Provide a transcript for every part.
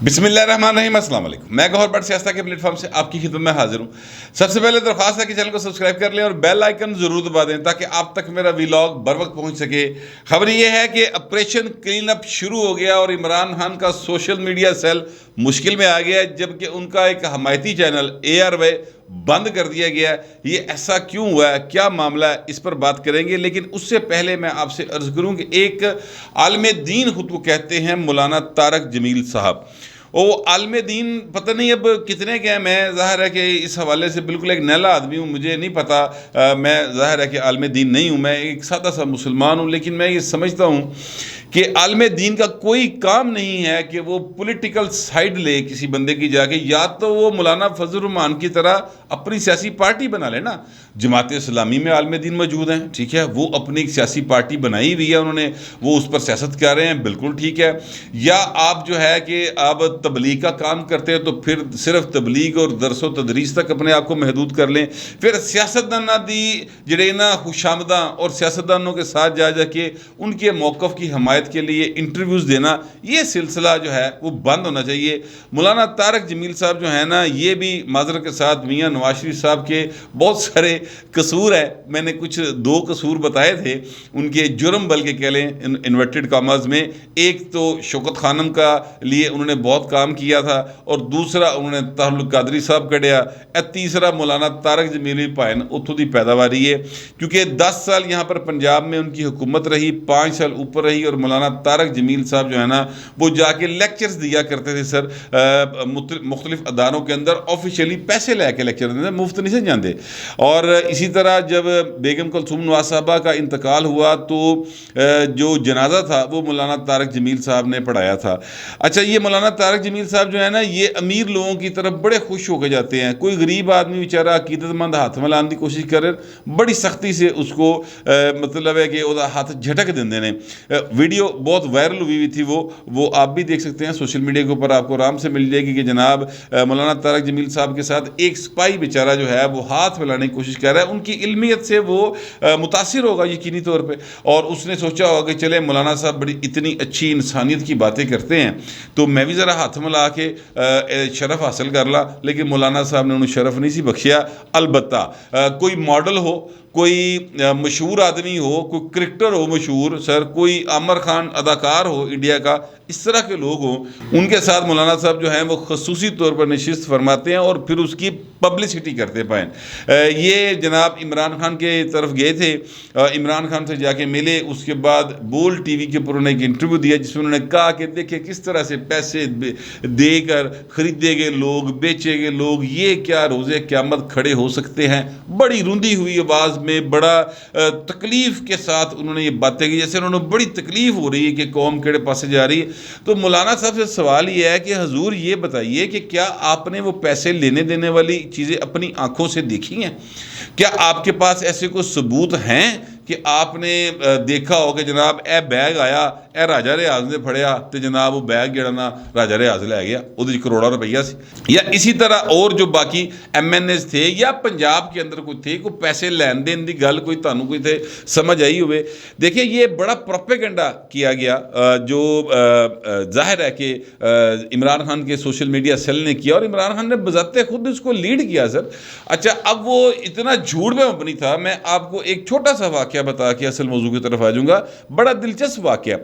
بسم اللہ الرحمن الرحیم۔ السلام علیکم، میں گوہر بٹ سیاستہ کے پلیٹ فارم سے آپ کی خدمت میں حاضر ہوں۔ سب سے پہلے درخواست ہے کہ چینل کو سبسکرائب کر لیں اور بیل آئیکن ضرور دبا دیں تاکہ آپ تک میرا ویلاگ بر وقت پہنچ سکے۔ خبر یہ ہے کہ آپریشن کلین اپ شروع ہو گیا اور عمران خان کا سوشل میڈیا سیل مشکل میں آ گیا ہے، جبکہ ان کا ایک حمایتی چینل ARY بند کر دیا گیا ہے۔ یہ ایسا کیوں ہوا ہے، کیا معاملہ ہے، اس پر بات کریں گے، لیکن اس سے پہلے میں آپ سے عرض کروں کہ ایک عالم دین خود کو کہتے ہیں مولانا طارق جمیل صاحب۔ وہ عالم دین پتہ نہیں اب کتنے کے ہیں، میں ظاہر ہے کہ اس حوالے سے بالکل ایک نیلا آدمی ہوں، مجھے نہیں پتہ، میں ظاہر ہے کہ عالم دین نہیں ہوں، میں ایک سادہ سا مسلمان ہوں، لیکن میں یہ سمجھتا ہوں کہ عالم دین کا کوئی کام نہیں ہے کہ وہ پولیٹیکل سائیڈ لے کسی بندے کی جا کے، یا تو وہ مولانا فضل الرحمان کی طرح اپنی سیاسی پارٹی بنا لے نا۔ جماعت اسلامی میں عالم دین موجود ہیں، ٹھیک ہے، وہ اپنی ایک سیاسی پارٹی بنائی ہوئی ہے انہوں نے، وہ اس پر سیاست کر رہے ہیں، بالکل ٹھیک ہے۔ یا آپ جو ہے کہ آپ تبلیغ کا کام کرتے ہیں تو پھر صرف تبلیغ اور درس و تدریس تک اپنے آپ کو محدود کر لیں، پھر سیاستدانوں دی جڑے نا خوشامداں اور سیاستدانوں کے ساتھ جا کے ان کے موقف کی حمایت کے لیے انٹرویوز دینا، یہ سلسلہ جو ہے وہ بند ہونا چاہیے۔ مولانا طارق جمیل صاحب جو ہے نا، یہ بھی معذرت کے ساتھ میاں نواز شریف صاحب کے بہت سارے قصور ہے، میں نے کچھ 2 قصور بتائے تھے ان کے، جرم بلکہ کہہ لیں انورٹڈ کاماز میں۔ ایک تو شوکت خانم کا لیے انہوں نے بہت کام کیا تھا، اور دوسرا انہوں نے طاہر القادری صاحب کڑیا، تیسرا مولانا طارق جمیل پائن اتھو دی پیداواری ہے، کیونکہ 10 سال یہاں پر پنجاب میں ان کی حکومت رہی، 5 سال اوپر رہی، اور مولانا طارق جمیل صاحب جو ہے نا وہ جا کے لیکچرز دیا کرتے تھے سر، مختلف اداروں کے اندر آفیشیلی پیسے لے کے لیکچر دیتے، مفت نہیں سے جاندے۔ اور اسی طرح جب بیگم کلثوم نواز صاحبہ کا انتقال ہوا تو جو جنازہ تھا وہ مولانا طارق جمیل صاحب نے پڑھایا تھا۔ اچھا، یہ مولانا طارق جمیل صاحب جو ہے نا، یہ امیر لوگوں کی طرف بڑے خوش ہو کے جاتے ہیں، کوئی غریب آدمی بیچارہ عقیدت مند ہاتھ میں لانے کی کوشش کرے، بڑی سختی سے اس کو مطلب ہے کہ وہ ہاتھ جھٹک دیندے نے۔ ویڈیو بہت وائرل ہوئی تھی، وہ آپ بھی دیکھ سکتے ہیں سوشل میڈیا کے اوپر، آپ کو آرام سے مل جائے گی کہ جناب مولانا طارق جمیل صاحب کے ساتھ ایک سپاہی بیچارہ جو ہے وہ ہاتھ ملانے کی کوشش کر رہا ہے، ان کی علمیت سے وہ متاثر ہوگا یقینی طور پہ، اور اس نے سوچا ہوگا کہ چلے مولانا صاحب بڑی اتنی اچھی انسانیت کی باتیں کرتے ہیں تو میں بھی ذرا ہاتھ ملا کے شرف حاصل کر لا، لیکن مولانا صاحب نے انہوں شرف نہیں سی بخشیا۔ البتہ کوئی ماڈل ہو، کوئی مشہور آدمی ہو، کوئی کرکٹر ہو مشہور سر، کوئی عامر خان اداکار ہو انڈیا کا، اس طرح کے لوگ ہوں، ان کے ساتھ مولانا صاحب جو ہیں وہ خصوصی طور پر نشست فرماتے ہیں اور پھر اس کی پبلسٹی کرتے پائیں۔ یہ جناب عمران خان کے طرف گئے تھے، عمران خان سے جا کے ملے، اس کے بعد بول ٹی وی کے اوپر انہوں نے ایک انٹرویو دیا جس میں انہوں نے کہا کہ دیکھیں کس طرح سے پیسے دے کر خریدے گئے لوگ، بیچے گئے لوگ، یہ کیا روزے قیامت کھڑے ہو سکتے ہیں۔ بڑی روندی ہوئی آواز میں، بڑا تکلیف کے ساتھ انہوں نے یہ باتیں کی، جیسے انہوں نے بڑی تکلیف ہو رہی ہے کہ قوم کیڑے پاسے جا رہی ہے۔ تو مولانا صاحب سے سوال یہ ہے کہ حضور یہ بتائیے کہ کیا آپ نے وہ پیسے لینے دینے والی چیزیں اپنی آنکھوں سے دیکھی ہیں؟ کیا آپ کے پاس ایسے کوئی ثبوت ہیں کہ آپ نے دیکھا ہو کہ جناب اے بیگ آیا، اے راجہ ریاض نے پھڑیا تو جناب وہ بیگ جڑا نا راجہ ریاض لے گیا، وہ کروڑا روپیہ سی؟ یا اسی طرح اور جو باقی MNAs تھے یا پنجاب کے اندر کوئی تھے، کوئی پیسے لین دین دی گل کوئی تانوں کوئی تھے سمجھ آئی ہوئے؟ دیکھیں یہ بڑا پروپیگنڈا کیا گیا جو ظاہر ہے کہ عمران خان کے سوشل میڈیا سیل نے کیا، اور عمران خان نے بذات خود اس کو لیڈ کیا سر۔ اچھا، اب وہ اتنا جھوٹ میں مبنی تھا، میں آپ کو ایک چھوٹا سا واقعہ بتا کے اصل موضوع کی طرف آ جاؤں گا، بڑا دلچسپ واقعہ۔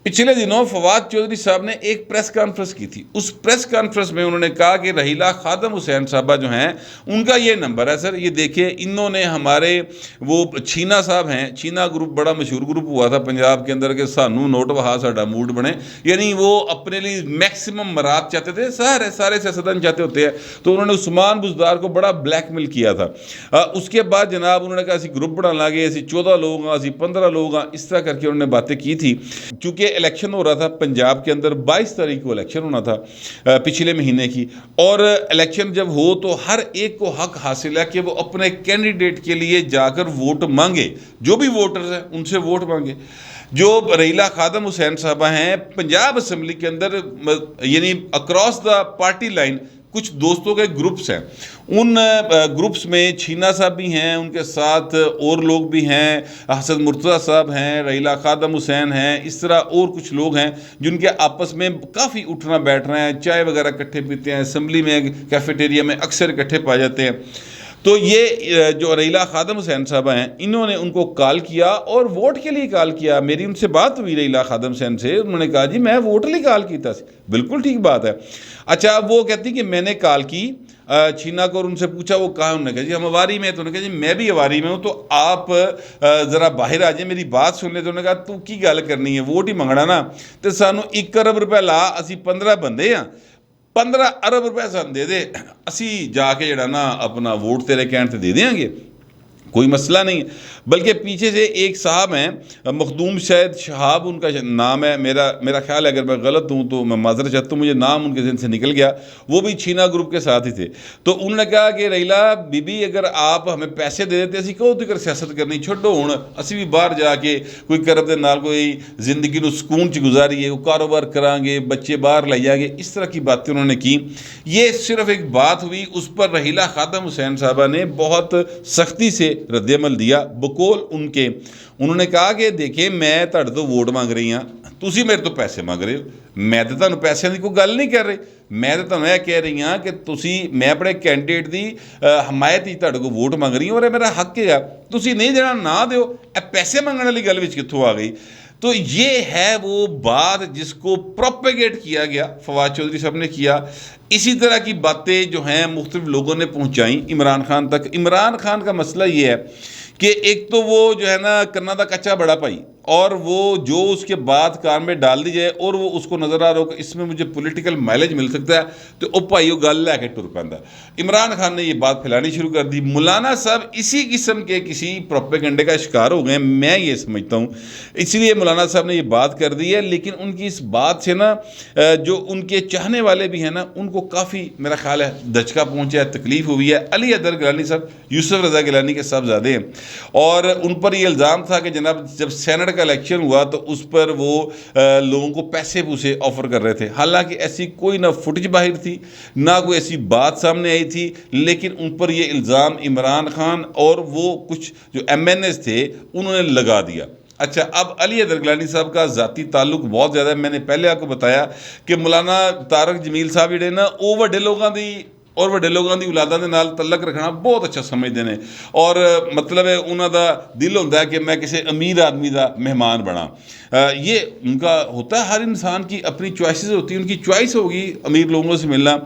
پچھلے دنوں فواد چودھری صاحب نے ایک پریس کانفرنس کی تھی، اس پریس کانفرنس میں انہوں نے کہا کہ رحیلہ خادم حسین صاحبہ جو ہیں ان کا یہ نمبر ہے سر، یہ دیکھیں انہوں نے ہمارے وہ چھینا صاحب ہیں، چھینا گروپ بڑا مشہور گروپ ہوا تھا پنجاب کے اندر کہ سانو نوٹ وہا ساڈا موڈ بنے، یعنی وہ اپنے لیے میکسیمم مراد چاہتے تھے، سارے سیاستدان چاہتے ہوتے ہیں، تو انہوں نے عثمان بزدار کو بڑا بلیک میل کیا تھا۔ اس کے بعد جناب انہوں نے کہا اسی گروپ بنا لاگے، اسی 14 لوگ ہیں، اسی 15 لوگ ہیں، اس طرح کر کے انہوں نے باتیں کی تھی۔ چونکہ الیکشن ہو رہا تھا پنجاب کے اندر، 22 تاریخ کو الیکشن ہونا تھا پچھلے مہینے کی، اور الیکشن جب ہو تو ہر ایک کو حق حاصل ہے کہ وہ اپنے کینڈیڈیٹ کے لیے جا کر ووٹ مانگے، جو بھی ووٹرز ہیں ان سے ووٹ مانگے۔ جو رحیلہ خادم حسین صاحبہ ہیں پنجاب اسمبلی کے اندر، یعنی اکراس دا پارٹی لائن کچھ دوستوں کے گروپس ہیں، ان گروپس میں چھینا صاحب بھی ہیں، ان کے ساتھ اور لوگ بھی ہیں، حسن مرتضیٰ صاحب ہیں، ریلا خادم حسین ہیں، اس طرح اور کچھ لوگ ہیں جن کے آپس میں کافی اٹھنا بیٹھنا ہے، چائے وغیرہ اکٹھے پیتے ہیں، اسمبلی میں کیفیٹیریا میں اکثر اکٹھے پائے جاتے ہیں۔ تو یہ جو ریلا خادم حسین صاحب ہیں، انہوں نے ان کو کال کیا اور ووٹ کے لیے کال کیا۔ میری ان سے بات ہوئی ریلا خادم حسین سے، انہوں نے کہا جی میں ووٹ لیے کال کی تھا۔ بالکل ٹھیک بات ہے۔ اچھا وہ کہتی کہ میں نے کال کی چھینا کو اور ان سے پوچھا وہ کہاں، انہوں نے کہا جی ہم اواری میں ہیں، تو انہوں نے کہا جی میں بھی اواری میں ہوں، تو آپ ذرا باہر آ جائیں میری بات سن لیں۔ تو انہوں نے کہا تو کی گل کرنی ہے، ووٹ ہی منگنا نا، تو سانو 1 ارب روپے لا، اسی 15 بندے ہیں، 15 ارب روپے سان دے دے، اسی جا کے جڑا نا اپنا ووٹ تیرے کہن تے دے دیں گے، کوئی مسئلہ نہیں۔ بلکہ پیچھے سے ایک صاحب ہیں، مخدوم شاید شہاب ان کا نام ہے، میرا خیال ہے، اگر میں غلط ہوں تو میں معذرت چاہتا ہوں، مجھے نام ان کے ذہن سے نکل گیا، وہ بھی چھینا گروپ کے ساتھ ہی تھے۔ تو انہوں نے کہا کہ ریلا بی بی اگر آپ ہمیں پیسے دے دیتے، اسی کہو تو سیاست کرنی چھوڑو، ہوں اسی بھی باہر جا کے کوئی کرب دے نال کوئی زندگی نو سکون چ گزاریے، کوئی کاروبار کران گے، بچے باہر لے جائیں گے، اس طرح کی باتیں انہوں نے کی۔ یہ صرف ایک بات ہوئی، اس پر ریلا خادم حسین صاحبہ نے بہت سختی سے رد عمل دیا بقول ان کے۔ انہوں نے کہا کہ دیکھیں میں تہاڈے تو ووٹ مانگ رہی ہاں، تسی میرے تو پیسے مانگ رہے ہو، میں تو تمہیں پیسے کی کوئی گل نہیں کر رہی، میں تو تمہیں یہ کہہ رہی ہاں کہ تسی میں اپنے کینڈیڈیٹ دی حمایت ہی تہاڈے کو ووٹ مانگ رہی ہوں، اور یہ میرا حق ہے، تسی نہیں دینا نہ دیو، پیسے منگنے والی گل وچ کتھوں آ گئی؟ تو یہ ہے وہ بات جس کو پروپیگیٹ کیا گیا، فواد چودھری صاحب نے کیا۔ اسی طرح کی باتیں جو ہیں مختلف لوگوں نے پہنچائیں عمران خان تک۔ عمران خان کا مسئلہ یہ ہے کہ ایک تو وہ جو ہے نا کرنا دا کچا بڑا بھائی، اور وہ جو اس کے بعد کار میں ڈال دی جائے اور وہ اس کو نظر آ رہا ہو کہ اس میں مجھے پولیٹیکل مائلیج مل سکتا ہے، تو او بھائی وہ گل لے کے ٹر پیندا۔ عمران خان نے یہ بات پھیلانی شروع کر دی۔ مولانا صاحب اسی قسم کے کسی پروپیگنڈے کا شکار ہو گئے، میں یہ سمجھتا ہوں، اس لیے مولانا صاحب نے یہ بات کر دی ہے۔ لیکن ان کی اس بات سے نا جو ان کے چاہنے والے بھی ہیں نا، ان کو کافی میرا خیال ہے دھچکا پہنچا ہے، تکلیف ہوئی ہے۔ علی حیدر گیلانی صاحب یوسف رضا گیلانی کے صاحبزادے ہیں، اور ان پر یہ الزام تھا کہ جناب جب سینٹ کا الیکشن ہوا تو اس پر وہ لوگوں کو پیسے پوسے آفر کر رہے تھے، حالانکہ ایسی کوئی نہ فوٹیج باہر تھی نہ کوئی ایسی بات سامنے آئی تھی، لیکن ان پر یہ الزام عمران خان اور وہ کچھ جو ایم این ایز تھے انہوں نے لگا دیا۔ اچھا اب علی حیدر گیلانی صاحب کا ذاتی تعلق بہت زیادہ ہے۔ میں نے پہلے آپ کو بتایا کہ مولانا طارق جمیل صاحب جڑے نا وہ وڈے لوگوں دی اور وڈے لوگوں دی اولاداں دے نال تعلق رکھنا بہت اچھا سمجھتے ہیں، اور مطلب ہے انہوں دا دل ہوتا ہے کہ میں کسی امیر آدمی دا مہمان بنا۔ یہ ان کا ہوتا ہے، ہر انسان کی اپنی چوائسز ہوتی ہیں، ان کی چوائس ہوگی امیر لوگوں سے ملنا۔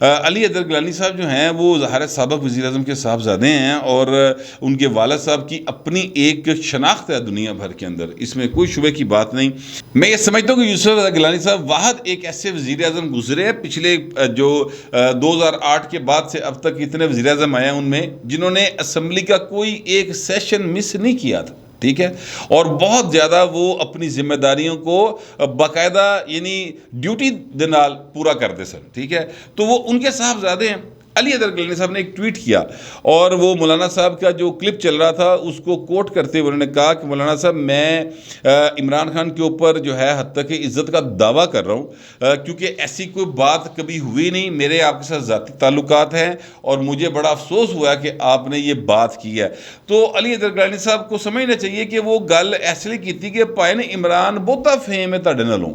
علی حیدر گیلانی صاحب جو ہیں وہ ظاہر سابق وزیر اعظم کے صاحبزادے ہیں، اور ان کے والد صاحب کی اپنی ایک شناخت ہے دنیا بھر کے اندر، اس میں کوئی شبے کی بات نہیں۔ میں یہ سمجھتا ہوں کہ یوسف رضا گیلانی صاحب واحد ایک ایسے وزیر اعظم گزرے ہیں پچھلے جو 2008 کے بعد سے اب تک اتنے وزیر اعظم آئے ہیں ان میں، جنہوں نے اسمبلی کا کوئی ایک سیشن مس نہیں کیا تھا، ٹھیک ہے، اور بہت زیادہ وہ اپنی ذمہ داریوں کو باقاعدہ یعنی ڈیوٹی دے نال پورا کرتے سن، ٹھیک ہے۔ تو وہ ان کے صاحبزادے ہیں۔ علی حیدر گیلانی صاحب نے ایک ٹویٹ کیا، اور وہ مولانا صاحب کا جو کلپ چل رہا تھا اس کو کوٹ کرتے ہوئے انہوں نے کہا کہ مولانا صاحب میں عمران خان کے اوپر جو ہے حتیٰ کہ عزت کا دعویٰ کر رہا ہوں، کیونکہ ایسی کوئی بات کبھی ہوئی نہیں، میرے آپ کے ساتھ ذاتی تعلقات ہیں، اور مجھے بڑا افسوس ہوا کہ آپ نے یہ بات کی ہے۔ تو علی حیدر گیلانی صاحب کو سمجھنا چاہیے کہ وہ گل اس لیے کی تھی کہ پائے نے عمران بہتا فیم ہے تہاڈے نالوں،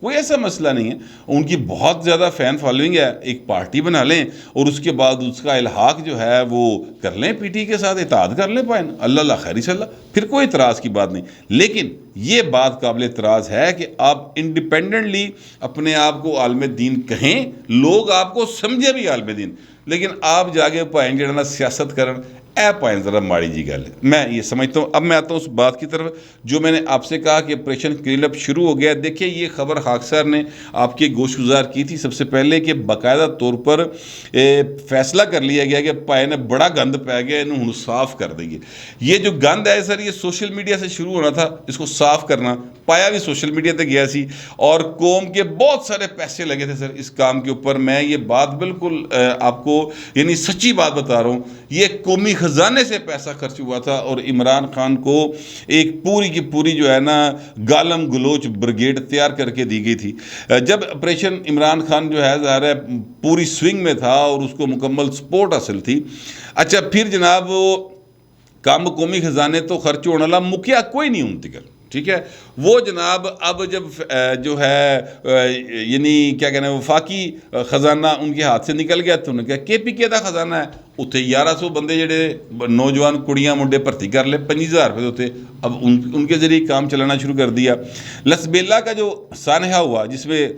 کوئی ایسا مسئلہ نہیں ہے. ان کی بہت زیادہ فین فالوئنگ ہے, ایک پارٹی بنا لیں اور اس کے بعد اس کا الحاق جو ہے وہ کر لیں, پی ٹی کے ساتھ اتحاد کر لیں, پائیں اللہ خیری صلی اللہ, پھر کوئی اعتراض کی بات نہیں. لیکن یہ بات قابل اعتراض ہے کہ آپ انڈیپینڈنٹلی اپنے آپ کو عالم دین کہیں, لوگ آپ کو سمجھے بھی عالم دین, لیکن آپ جاگے پائیں جڑنا سیاست کرن, اے پائیں ذرا ماڑی جی گل ہے. میں یہ سمجھتا ہوں. اب میں آتا ہوں اس بات کی طرف جو میں نے آپ سے کہا کہ آپریشن کلین اپ شروع ہو گیا. دیکھیں یہ خبر خاکسار نے آپ کے گوش گزار کی تھی سب سے پہلے کہ باقاعدہ طور پر فیصلہ کر لیا گیا کہ پائے نے بڑا گند پی گیا, انہوں ہن صاف کر دیں گے. یہ جو گند ہے سر یہ سوشل میڈیا سے شروع ہونا تھا, اس کو صاف کرنا. پایا بھی سوشل میڈیا تے گیا سی اور قوم کے بہت سارے پیسے لگے تھے سر اس کام کے اوپر. میں یہ بات بالکل آپ کو یعنی سچی بات بتا رہا ہوں, یہ قومی خزانے سے پیسہ خرچ ہوا تھا اور عمران خان کو ایک پوری کی پوری جو ہے نا گالم گلوچ بریگیڈ تیار کر کے دی گئی تھی. جب آپریشن عمران خان جو ہے ظاہر ہے پوری سوئنگ میں تھا اور اس کو مکمل سپورٹ حاصل تھی. اچھا پھر جناب وہ کام قومی خزانے تو خرچ ہونے والا مکیا کوئی نہیں ہوں تکر, ٹھیک ہے. وہ جناب اب جب جو ہے یعنی کیا کہنا ہے وفاقی خزانہ ان کے ہاتھ سے نکل گیا تو انہوں نے کہا کے پی کے دا خزانہ ہے, اتنے 1100 بندے جڑے نوجوان کڑیاں منڈے بھرتی کر لے, 50,000 روپے ہوتے, اب ان کے ذریعے کام چلانا شروع کر دیا. لسبیلا کا جو سانحہ ہوا جس میں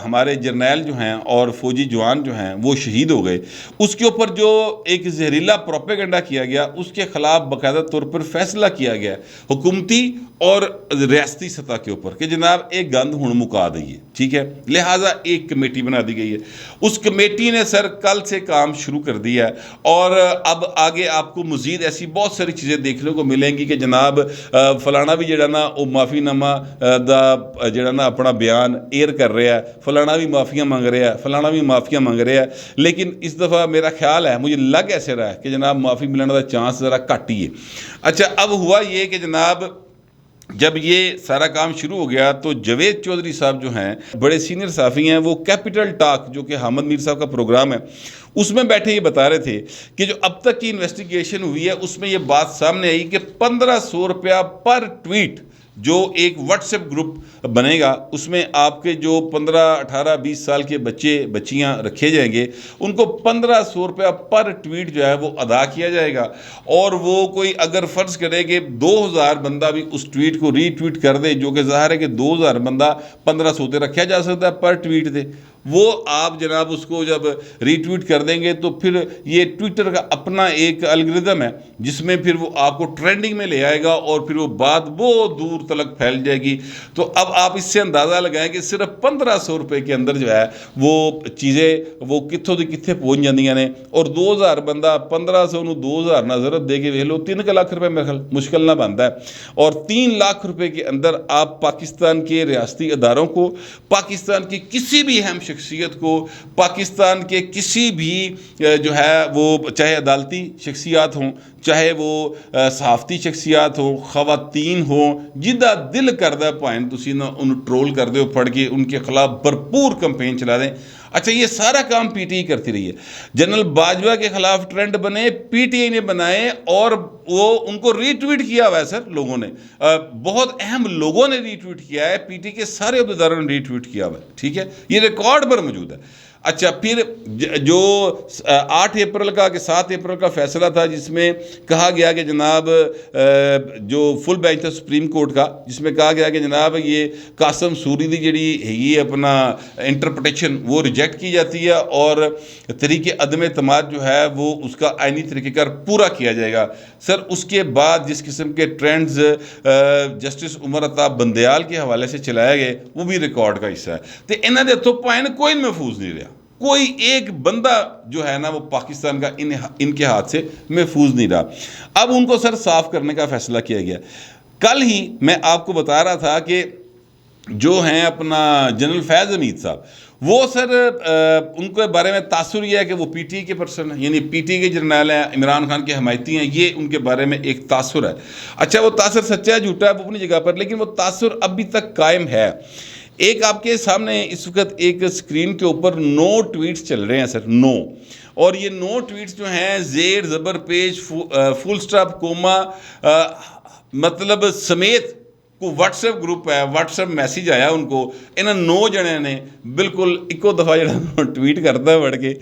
ہمارے جرنیل جو ہیں اور فوجی جوان جو ہیں وہ شہید ہو گئے, اس کے اوپر جو ایک زہریلا پروپیگنڈا کیا گیا اس کے خلاف باقاعدہ طور پر فیصلہ کیا گیا حکومتی اور ریاستی سطح کے اوپر کہ جناب ایک گند ہن مکا دئیے, ٹھیک ہے. لہٰذا ایک کمیٹی بنا دی گئی ہے. اس کمیٹی نے سر کل سے کام شروع کر دیا ہے اور اب آگے آپ کو مزید ایسی بہت ساری چیزیں دیکھنے کو ملیں گی کہ جناب فلانا بھی جڑا نا وہ معافی نامہ دا جڑا نا اپنا بیان ایئر کر رہا ہے, فلانا بھی معافیاں مانگ رہا ہے, فلانا بھی معافیاں مانگ رہا ہے. لیکن اس دفعہ میرا خیال ہے, مجھے لگ ایسے رہا ہے کہ جناب معافی ملنے کا چانس ذرا کٹ ہی ہے. اچھا اب ہوا یہ کہ جناب جب یہ سارا کام شروع ہو گیا تو جوید چودھری صاحب جو ہیں بڑے سینئر صحافی ہیں, وہ کیپٹل ٹاک جو کہ حامد میر صاحب کا پروگرام ہے اس میں بیٹھے یہ بتا رہے تھے کہ جو اب تک کی انویسٹیگیشن ہوئی ہے اس میں یہ بات سامنے آئی کہ 1500 روپیہ پر ٹویٹ جو ایک واٹس ایپ گروپ بنے گا اس میں آپ کے جو 15 18 20 سال کے بچے بچیاں رکھے جائیں گے, ان کو 1500 روپیہ پر ٹویٹ جو ہے وہ ادا کیا جائے گا. اور وہ کوئی اگر فرض کرے کہ 2000 بندہ بھی اس ٹویٹ کو ری ٹویٹ کر دے, جو کہ ظاہر ہے کہ 2000 بندہ 1500 تے رکھا جا سکتا ہے پر ٹویٹ دے, وہ آپ جناب اس کو جب ری ٹویٹ کر دیں گے تو پھر یہ ٹویٹر کا اپنا ایک الگریدم ہے جس میں پھر وہ آپ کو ٹرینڈنگ میں لے آئے گا اور پھر وہ بات بہت دور تلک پھیل جائے گی. تو اب آپ اس سے اندازہ لگائیں کہ صرف 1500 روپے کے اندر جو ہے وہ چیزیں وہ کتھوں دی کتھے پہنچ جاندیاں نے. اور 2000 بندہ 1500 نو 2000 نہ ضرورت دے کے ویکھ لو 3 لاکھ روپے میرے خیال مشکل نہ بنتا ہے. اور 3 لاکھ روپے کے اندر آپ پاکستان کے ریاستی اداروں کو, پاکستان کی کسی بھی اہم شخصیت کو, پاکستان کے کسی بھی جو ہے وہ چاہے عدالتی شخصیات ہوں, چاہے وہ صحافتی شخصیات ہوں, خواتین ہوں, جدہ دل کردہ پائیں تسی نہ ان ٹرول کر دے ہو پڑھ کے ان کے خلاف بھرپور کمپین چلا دیں. اچھا یہ سارا کام پی ٹی آئی کرتی رہی ہے. جنرل باجوہ کے خلاف ٹرینڈ بنے پی ٹی آئی نے بنائے اور وہ ان کو ری ٹویٹ کیا ہوا ہے سر لوگوں نے, بہت اہم لوگوں نے ری ٹویٹ کیا ہے, پی ٹی کے سارے عہدیداروں نے ری ٹویٹ کیا ہوا ہے, ٹھیک ہے, یہ ریکارڈ پر موجود ہے. اچھا پھر جو 8 اپریل کا کہ 7 اپریل کا فیصلہ تھا جس میں کہا گیا کہ جناب جو فل بینچ تھا سپریم کورٹ کا, جس میں کہا گیا کہ جناب یہ قاسم سوری دی جڑی یہ اپنا انٹرپریٹیشن وہ ریجیکٹ کی جاتی ہے اور طریقے عدم اعتماد جو ہے وہ اس کا آئینی طریقہ کار پورا کیا جائے گا. سر اس کے بعد جس قسم کے ٹرینڈز جسٹس عمر عطا بندیال کے حوالے سے چلائے گئے وہ بھی ریکارڈ کا حصہ ہے. تو انہوں نے تو پوائنٹ کوئی محفوظ نہیں رہا, کوئی ایک بندہ جو ہے نا وہ پاکستان کا ان کے ہاتھ سے محفوظ نہیں رہا. اب ان کو سر صاف کرنے کا فیصلہ کیا گیا. کل ہی میں آپ کو بتا رہا تھا کہ جو ہیں اپنا جنرل فیض حمید صاحب, وہ سر ان کے بارے میں تاثر یہ ہے کہ وہ پی ٹی آئی کے پرسن ہیں, یعنی پی ٹی آئی کے جرنیل ہیں, عمران خان کے حمایتی ہیں, یہ ان کے بارے میں ایک تاثر ہے. اچھا وہ تاثر سچا ہے جھوٹا ہے وہ اپنی جگہ پر, لیکن وہ تاثر ابھی تک قائم ہے. ایک آپ کے سامنے اس وقت ایک سکرین کے اوپر 9 ٹویٹس چل رہے ہیں سر, 9, اور یہ 9 ٹویٹس جو ہیں زیر زبر پیش فل سٹاپ کوما مطلب سمیت کو واٹس ایپ گروپ ہے, واٹس ایپ میسیج آیا ان کو, انہوں 9 جنے نے بالکل ایکو دفعہ جڑا ٹویٹ کرتا ہے پڑھ کے,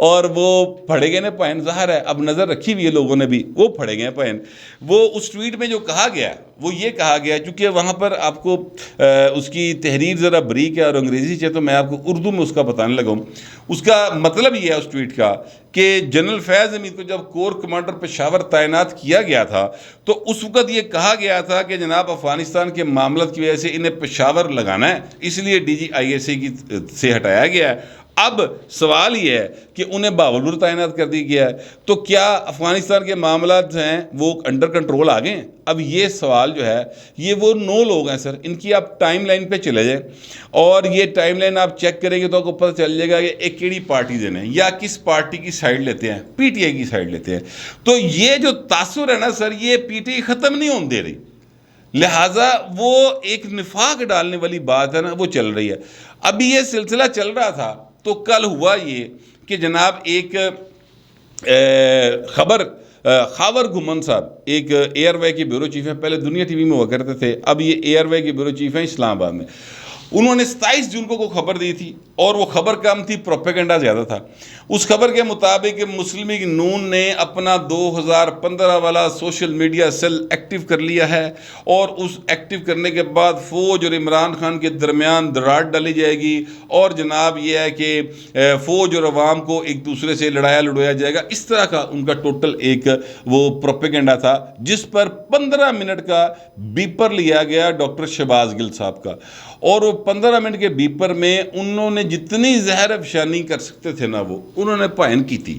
اور وہ پڑھے گئے نے پائن, ظاہر ہے اب نظر رکھی ہوئی ہے لوگوں نے بھی, وہ پڑھے گئے پائن. وہ اس ٹویٹ میں جو کہا گیا وہ یہ کہا گیا, چونکہ وہاں پر آپ کو اس کی تحریر ذرا بریک ہے اور انگریزی سے, تو میں آپ کو اردو میں اس کا بتانے لگا ہوں. اس کا مطلب یہ ہے اس ٹویٹ کا کہ جنرل فیض حمید کو جب کور کمانڈر پشاور تعینات کیا گیا تھا تو اس وقت یہ کہا گیا تھا کہ جناب افغانستان کے معاملات کی وجہ سے انہیں پشاور لگانا ہے, اس لیے ڈی جی آئی ایس کی سے ہٹایا گیا ہے. اب سوال یہ ہے کہ انہیں باولپور تعینات کر دیا گیا ہے, تو کیا افغانستان کے معاملات ہیں وہ انڈر کنٹرول آ گئے ہیں؟ اب یہ سوال جو ہے, یہ وہ 9 لوگ ہیں سر, ان کی آپ ٹائم لائن پہ چلے جائیں اور یہ ٹائم لائن آپ چیک کریں گے تو آپ کو پتہ چل جائے گا کہ ایک کیڑی پارٹی دینے ہیں یا کس پارٹی کی سائڈ لیتے ہیں, پی ٹی آئی کی سائڈ لیتے ہیں. تو یہ جو تاثر ہے نا سر, یہ پی ٹی آئی ختم نہیں ہونے دے رہی, لہٰذا وہ ایک نفاق ڈالنے والی بات ہے نا, وہ چل رہی ہے. ابھی یہ سلسلہ چل رہا تھا تو کل ہوا یہ کہ جناب ایک خبر, خاور گھمن صاحب ایک ایئر وے کے بیورو چیف ہیں, پہلے دنیا ٹی وی میں ہوا کرتے تھے, اب یہ ایئر وے کے بیورو چیف ہیں اسلام آباد میں. انہوں نے 27 جون کو خبر دی تھی اور وہ خبر کم تھی, پروپیگنڈا زیادہ تھا. اس خبر کے مطابق مسلم لیگ نون نے اپنا 2015 والا سوشل میڈیا سیل ایکٹیو کر لیا ہے, اور اس ایکٹیو کرنے کے بعد فوج اور عمران خان کے درمیان دراڑ ڈالی جائے گی, اور جناب یہ ہے کہ فوج اور عوام کو ایک دوسرے سے لڑایا جائے گا. اس طرح کا ان کا ٹوٹل ایک وہ پروپیگنڈا تھا, جس پر 15 منٹ کا بیپر لیا گیا ڈاکٹر شہباز گل صاحب کا, اور وہ 15 منٹ کے بیپر میں انہوں نے جتنی زہر افشانی کر سکتے تھے نا وہ انہوں نے پائن کی تھی.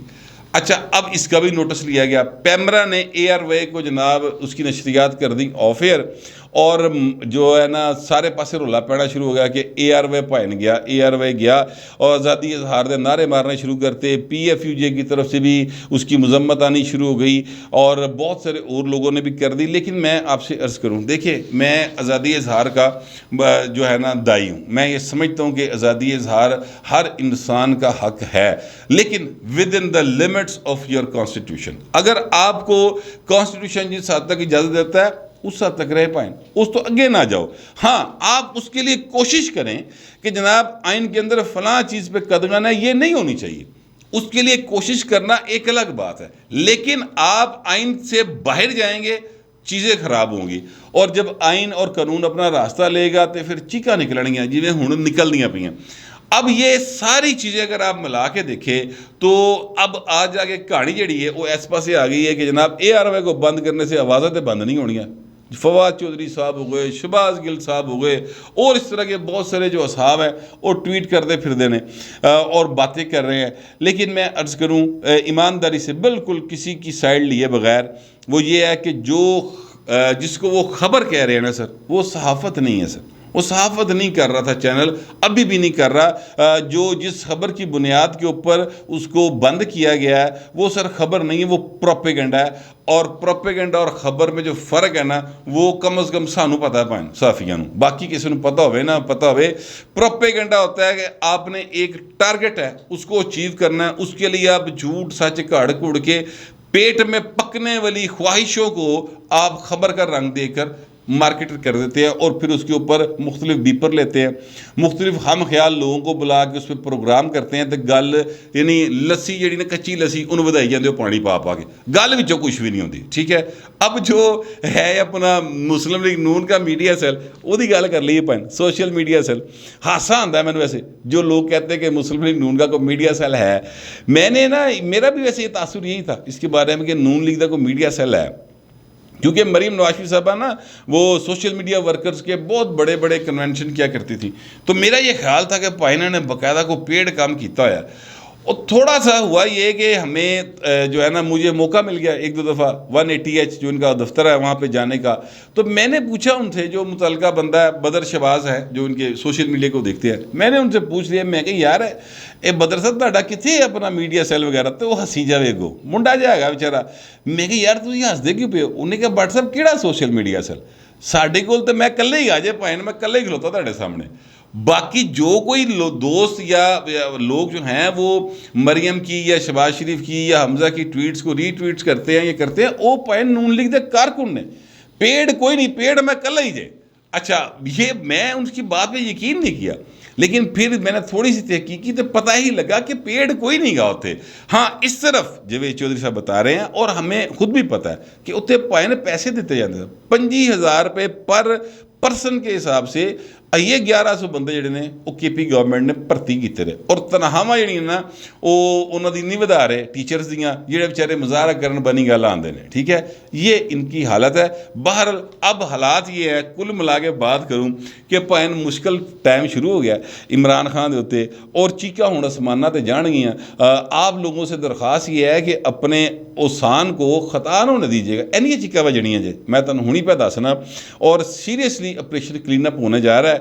اچھا, اب اس کا بھی نوٹس لیا گیا. پیمرا نے ایئر وے کو جناب اس کی نشریات کر دی آف ایئر, اور جو ہے نا سارے پاسے رولا پینا شروع ہو گیا کہ اے آر وے پائن گیا, اے آر وے گیا, اور آزادی اظہار دے نعرے مارنے شروع کرتے. پی ایف یو جے کی طرف سے بھی اس کی مذمت آنی شروع ہو گئی, اور بہت سارے اور لوگوں نے بھی کر دی. لیکن میں آپ سے عرض کروں, دیکھیں میں آزادی اظہار کا جو ہے نا دائی ہوں, میں یہ سمجھتا ہوں کہ آزادی اظہار ہر انسان کا حق ہے, لیکن with in the limits of your constitution. اگر آپ کو کانسٹیٹیوشن جس حد تک اجازت دیتا ہے اس حد تک رہ پائیں, اس تو اگے نہ جاؤ. ہاں, آپ اس کے لیے کوشش کریں کہ جناب آئین کے اندر فلاں چیز پہ قدغن ہے, یہ نہیں ہونی چاہیے, اس کے لیے کوشش کرنا ایک الگ بات ہے. لیکن آپ آئین سے باہر جائیں گے چیزیں خراب ہوں گی, اور جب آئین اور قانون اپنا راستہ لے گا تو پھر چیکاں نکلنگیاں جویں ہن نکلنیاں پئیاں. اب یہ ساری چیزیں اگر آپ ملا کے دیکھیں تو اب آج آگے کہانی جڑی ہے وہ اس پاسے آ گئی ہے کہ جناب اے آر وے کو بند کرنے سے آوازیں تو بند نہیں ہونیاں. فواد چودھری صاحب ہو گئے, شہباز گل صاحب ہو گئے, اور اس طرح کے بہت سارے جو اصحاب ہیں وہ ٹویٹ کرتے پھرتے ہیں اور باتیں کر رہے ہیں. لیکن میں عرض کروں ایمانداری سے بالکل کسی کی سائڈ لیے بغیر, وہ یہ ہے کہ جو جس کو وہ خبر کہہ رہے ہیں نا سر, وہ صحافت نہیں ہے سر, وہ صحافت نہیں کر رہا تھا چینل, ابھی بھی نہیں کر رہا. جو جس خبر کی بنیاد کے اوپر اس کو بند کیا گیا ہے وہ سر خبر نہیں ہے, وہ پروپیگنڈا ہے. اور پروپیگنڈا اور خبر میں جو فرق ہے نا وہ کم از کم سانو پتہ ہے پائن صحافیاں نو, باقی کسی نو پتہ ہوئے نہ پتہ ہوئے. پروپیگنڈا ہوتا ہے کہ آپ نے ایک ٹارگٹ ہے اس کو اچیو کرنا ہے, اس کے لیے آپ جھوٹ سچ کھاڑ کھوڑ کے پیٹ میں پکنے والی خواہشوں کو آپ خبر کا رنگ دے کر مارکیٹ کر دیتے ہیں, اور پھر اس کے اوپر مختلف بیپر لیتے ہیں, مختلف ہم خیال لوگوں کو بلا کے اس پہ پروگرام کرتے ہیں. تو گل یعنی لسی جڑی نا کچی لسی انہوں ودائی جاندے ہو پانی پا پا کے, گل وچوں کچھ بھی نہیں ہوتی. ٹھیک ہے, اب جو ہے اپنا مسلم لیگ نون کا میڈیا سیل, وہ دی گل کر لیے پائن سوشل میڈیا سیل. ہاسا آندا ہے مینوں ویسے جو لوگ کہتے ہیں کہ مسلم لیگ نون کا کوئی میڈیا سیل ہے. میں نے نا میرا بھی ویسے یہ تاثر یہی تھا اس کے بارے میں کہ نون لیگ کا کوئی میڈیا سیل ہے, کیونکہ مریم نواز شریف صاحبہ نا وہ سوشل میڈیا ورکرز کے بہت بڑے بڑے کنونشن کیا کرتی تھی. تو میرا یہ خیال تھا کہ پائنا نے باقاعدہ کو پیڈ کام کیتا ہوا. اور تھوڑا سا ہوا یہ کہ ہمیں جو ہے نا مجھے موقع مل گیا ایک دو دفعہ 180H جو ان کا دفتر ہے وہاں پہ جانے کا. تو میں نے پوچھا ان سے, جو متعلقہ بندہ ہے بدر شہباز ہے جو ان کے سوشل میڈیا کو دیکھتے ہیں, میں نے ان سے پوچھ لیا, میں کہ یار اے بدر صاحب تہاڈا کتنے اپنا میڈیا سیل وغیرہ. تو وہ ہسی جاوے گو منڈا جائے گا بیچارہ. میں کہ یار تسی ہسدے کیوں پے ہو؟ انہیں کہا بٹ صاحب کیڑا سوشل میڈیا سیل, ساڈے کول تے میں کلے ہی آ جائے پائن, میں کلے ہی کھلوتا تہاڈے سامنے. باقی جو کوئی دوست یا لوگ جو ہیں وہ مریم کی یا شہباز شریف کی یا حمزہ کی ٹویٹس کو ری ٹویٹس کرتے ہیں, یہ کرتے ہیں, وہ پائن نون لیگ دے کارکن نے. پیڑ کوئی نہیں, پیڑ میں کلے ہی جائے. اچھا یہ میں ان کی بات پہ یقین نہیں کیا، لیکن پھر میں نے تھوڑی سی تحقیق کی تو پتہ ہی لگا کہ پیڑ کوئی نہیں گا ہوتے. ہاں اس طرف جوید چودھری صاحب بتا رہے ہیں اور ہمیں خود بھی پتہ ہے کہ اتنے پائے پیسے دیتے جاتے ہیں 25,000 روپے پر پرسن کے حساب سے. یہ 1100 بندے جڑے نے وہ کے پی گورنمنٹ نے بھرتی کیتے رہے اور تنخواہ جڑی نا وہ انہوں دی نہیں ودا رہے ٹیچرز دیاں جڑے بیچارے مظاہرہ کرن بنی گل آندے نے. ٹھیک ہے یہ ان کی حالت ہے. بہرحال اب حالات یہ ہے کل ملا کے بات کروں کہ پائن مشکل ٹائم شروع ہو گیا عمران خان دے ہوتے اور چیکا ہوں آسمانہ تے جان گئیاں. آپ لوگوں سے درخواست یہ ہے کہ اپنے اوسان کو خطا نہ ہونے دیجیے گا. اینی چیکا بجنیاں جے میں تنہوں ہونی پہ دسنا اور سیریسلی آپریشن کلین اپ ہونے جا رہا ہے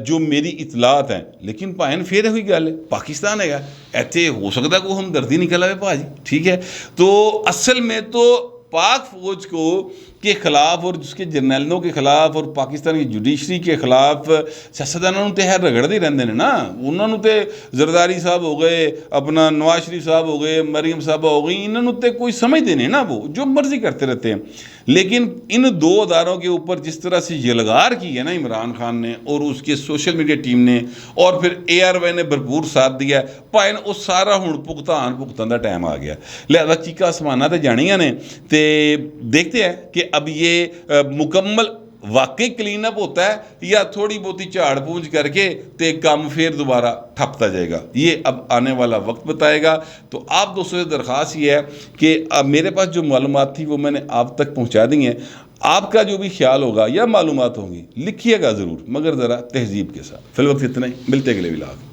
جو میری اطلاعات ہیں. لیکن پائن پھر ہوئی گل ہے پاکستان ہے گا ایتھے ہو سکتا ہے کو ہمدردی نکل آئے بھاجی. ٹھیک ہے تو اصل میں تو پاک فوج کو کے خلاف اور جس کے جرنیلوں کے خلاف اور پاکستان کی جوڈیشری کے خلاف سیاستدانوں تے ہے رگڑتے رہتے ہیں نا. انہوں تے زرداری صاحب ہو گئے اپنا نواز شریف صاحب ہو گئے مریم صاحبہ ہو گئی انہوں تے کوئی سمجھتے نہیں نا وہ جو مرضی کرتے رہتے ہیں. لیکن ان دو اداروں کے اوپر جس طرح سے یلغار کی ہے نا عمران خان نے اور اس کے سوشل میڈیا ٹیم نے اور پھر اے آر وائی نے بھرپور ساتھ دیا ہے پائن وہ سارا ہوں بھگتان دا ٹائم آ گیا. لہذا چیکا آسمانہ تے جانیاں نے تے دیکھتے ہیں کہ اب یہ مکمل واقعی کلین اپ ہوتا ہے یا تھوڑی بہتی جھاڑ پونجھ کر کے تے کام پھر دوبارہ ٹھپتا جائے گا. یہ اب آنے والا وقت بتائے گا. تو آپ دوستوں سے درخواست یہ ہے کہ اب میرے پاس جو معلومات تھی وہ میں نے آپ تک پہنچا دی ہیں. آپ کا جو بھی خیال ہوگا یا معلومات ہوں گی لکھیے گا ضرور مگر ذرا تہذیب کے ساتھ. فی الوقت اتنا ہی، ملتے اگلے ولاگ.